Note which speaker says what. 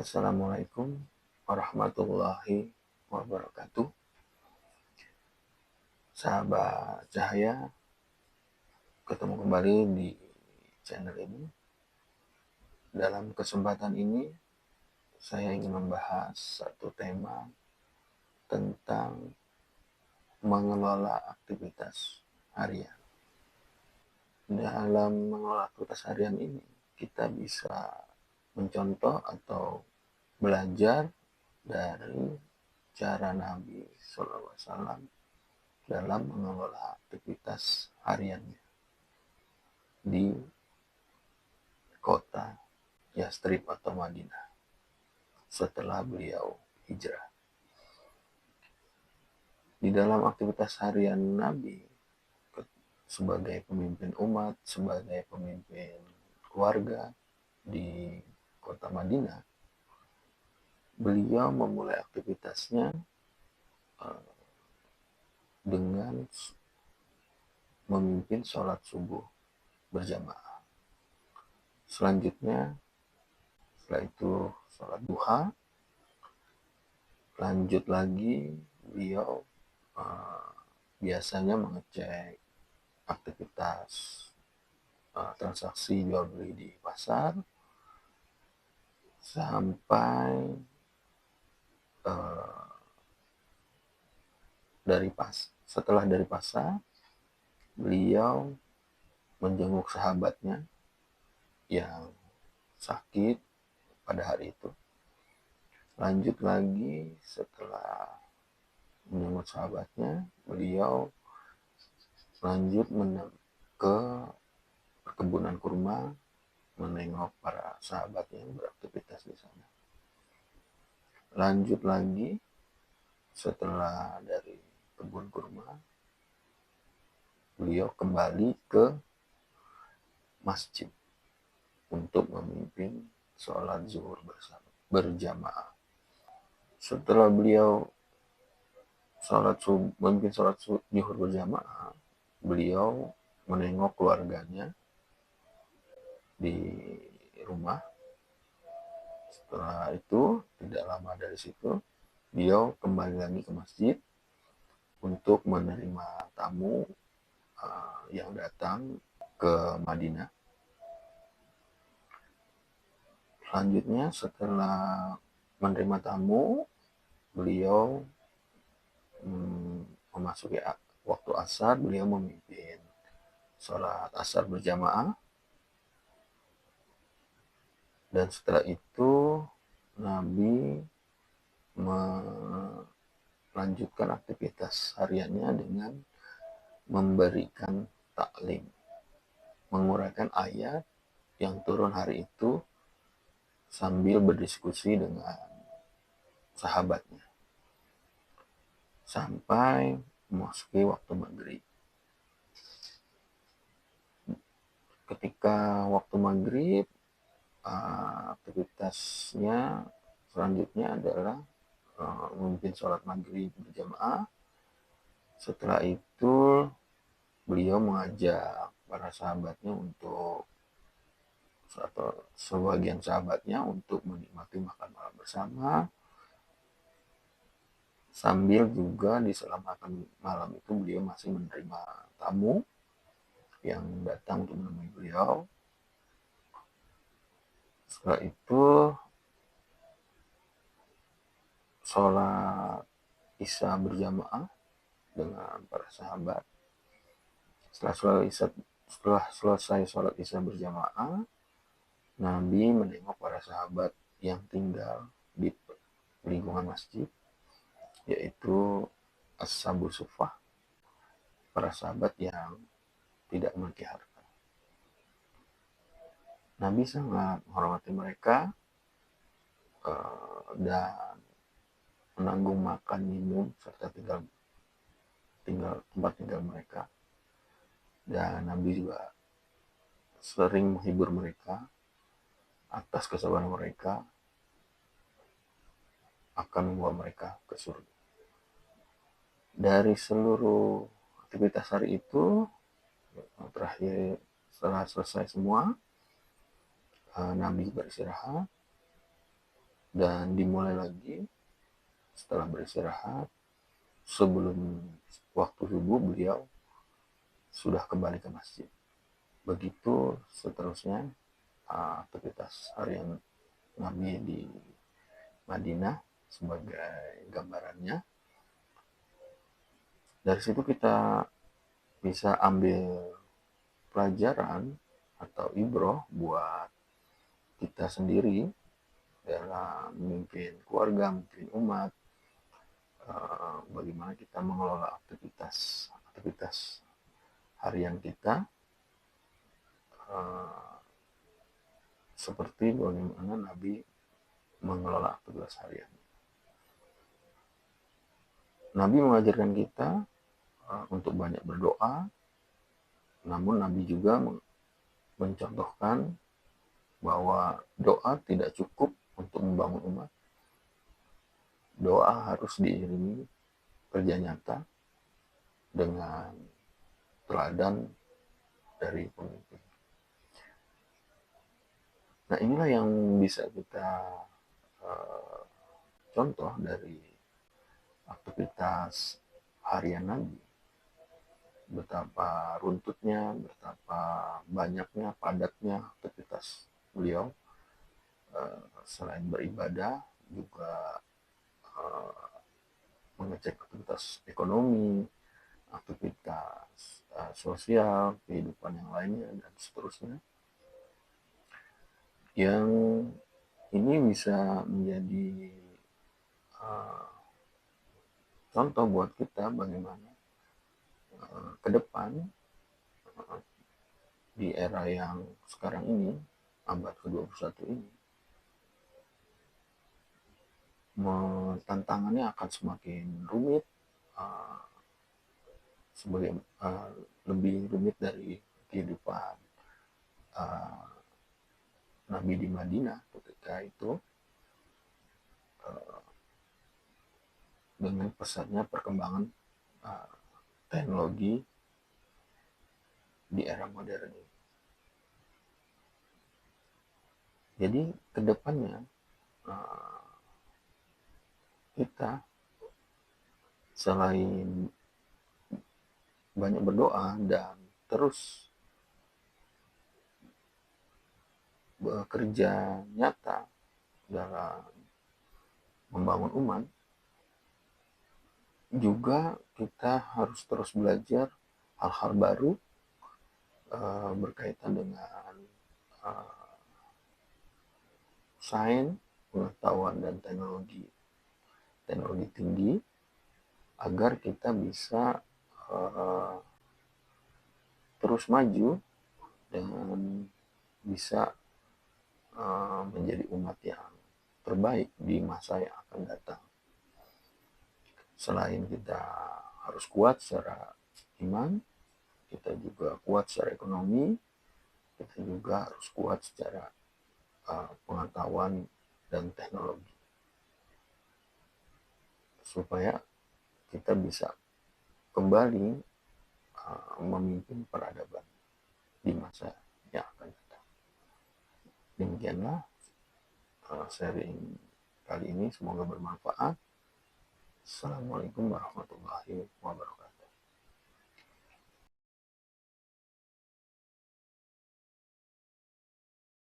Speaker 1: Assalamualaikum warahmatullahi wabarakatuh. Sahabat Cahaya, ketemu kembali di channel ini. Dalam kesempatan ini, saya ingin membahas satu tema tentang mengelola aktivitas harian. Dalam mengelola aktivitas harian ini, kita bisa mencontoh atau belajar dari cara Nabi SAW dalam mengelola aktivitas hariannya di kota Yastrib atau Madinah setelah beliau hijrah. Di dalam aktivitas harian Nabi sebagai pemimpin umat, sebagai pemimpin keluarga di kota Madinah, beliau memulai aktivitasnya dengan memimpin sholat subuh berjamaah. Selanjutnya, setelah itu sholat duha. Lanjut lagi, beliau biasanya mengecek aktivitas transaksi jual beli di pasar sampai setelah dari pasar, beliau menjenguk sahabatnya yang sakit pada hari itu. Lanjut lagi, setelah menjenguk sahabatnya, beliau lanjut ke perkebunan kurma, menengok para sahabatnya yang beraktivitas di sana. Lanjut lagi, setelah dari kebun kurma, beliau kembali ke masjid untuk memimpin sholat zuhur berjamaah. Setelah beliau memimpin sholat zuhur berjamaah, beliau menengok keluarganya di rumah. Setelah itu, tidak lama dari situ, beliau kembali lagi ke masjid untuk menerima tamu yang datang ke Madinah. Selanjutnya, setelah menerima tamu, beliau memasuki waktu asar, beliau memimpin sholat asar berjamaah. Dan setelah itu, Nabi melanjutkan aktivitas hariannya dengan memberikan taklim, menguraikan ayat yang turun hari itu sambil berdiskusi dengan sahabatnya sampai memasuki waktu maghrib. Ketika waktu maghrib, aktivitasnya selanjutnya adalah memimpin sholat maghrib berjamaah. Setelah itu, beliau mengajak para sahabatnya atau sebagian sahabatnya untuk menikmati makan malam bersama, sambil juga di selama makan malam itu beliau masih menerima tamu yang datang untuk menemui beliau. Setelah itu, sholat isya berjamaah dengan para sahabat. Setelah selesai sholat isya berjamaah, Nabi menengok para sahabat yang tinggal di lingkungan masjid, yaitu Ashabus Suffah, para sahabat yang tidak memiliki harta. Nabi sangat menghormati mereka dan menanggung makan minum serta tempat tinggal mereka. Dan Nabi juga sering menghibur mereka atas kesabaran mereka akan membawa mereka ke surga. Dari seluruh aktivitas hari itu, terakhir setelah selesai semua, Nabi beristirahat. dan dimulai lagi setelah beristirahat. Sebelum waktu subuh beliau sudah kembali ke masjid. Begitu seterusnya aktivitas harian Nabi di Madinah sebagai gambarannya. Dari situ kita bisa ambil pelajaran atau ibroh buat kita sendiri dalam memimpin keluarga, memimpin umat, bagaimana kita mengelola aktivitas harian kita, seperti bagaimana Nabi mengelola aktivitas harian. Nabi mengajarkan kita untuk banyak berdoa, namun Nabi juga mencontohkan bahwa doa tidak cukup untuk membangun umat. Doa harus diiringi kerja nyata dengan teladan dari pemimpin. Nah, inilah yang bisa kita contoh dari aktivitas harian Nabi. Betapa runtutnya, betapa banyaknya, padatnya aktivitas beliau. Selain beribadah, juga mengecek aktivitas ekonomi, aktivitas sosial, kehidupan yang lainnya, dan seterusnya. Yang ini bisa menjadi contoh buat kita bagaimana ke depan di era yang sekarang ini, abad ke-21 ini, tantangannya akan semakin rumit, lebih rumit dari kehidupan Nabi di Madinah ketika itu, dengan pesatnya perkembangan teknologi di era modern ini. Jadi kedepannya kita selain banyak berdoa dan terus bekerja nyata dalam membangun umat, juga kita harus terus belajar hal-hal baru berkaitan dengan sains, pengetahuan, dan teknologi tinggi, agar kita bisa terus maju dan bisa menjadi umat yang terbaik di masa yang akan datang. Selain kita harus kuat secara iman, kita juga kuat secara ekonomi, kita juga harus kuat secara pengetahuan dan teknologi, supaya kita bisa kembali memimpin peradaban di masa yang akan datang. Demikianlah sharing kali ini, semoga bermanfaat. Assalamualaikum warahmatullahi wabarakatuh.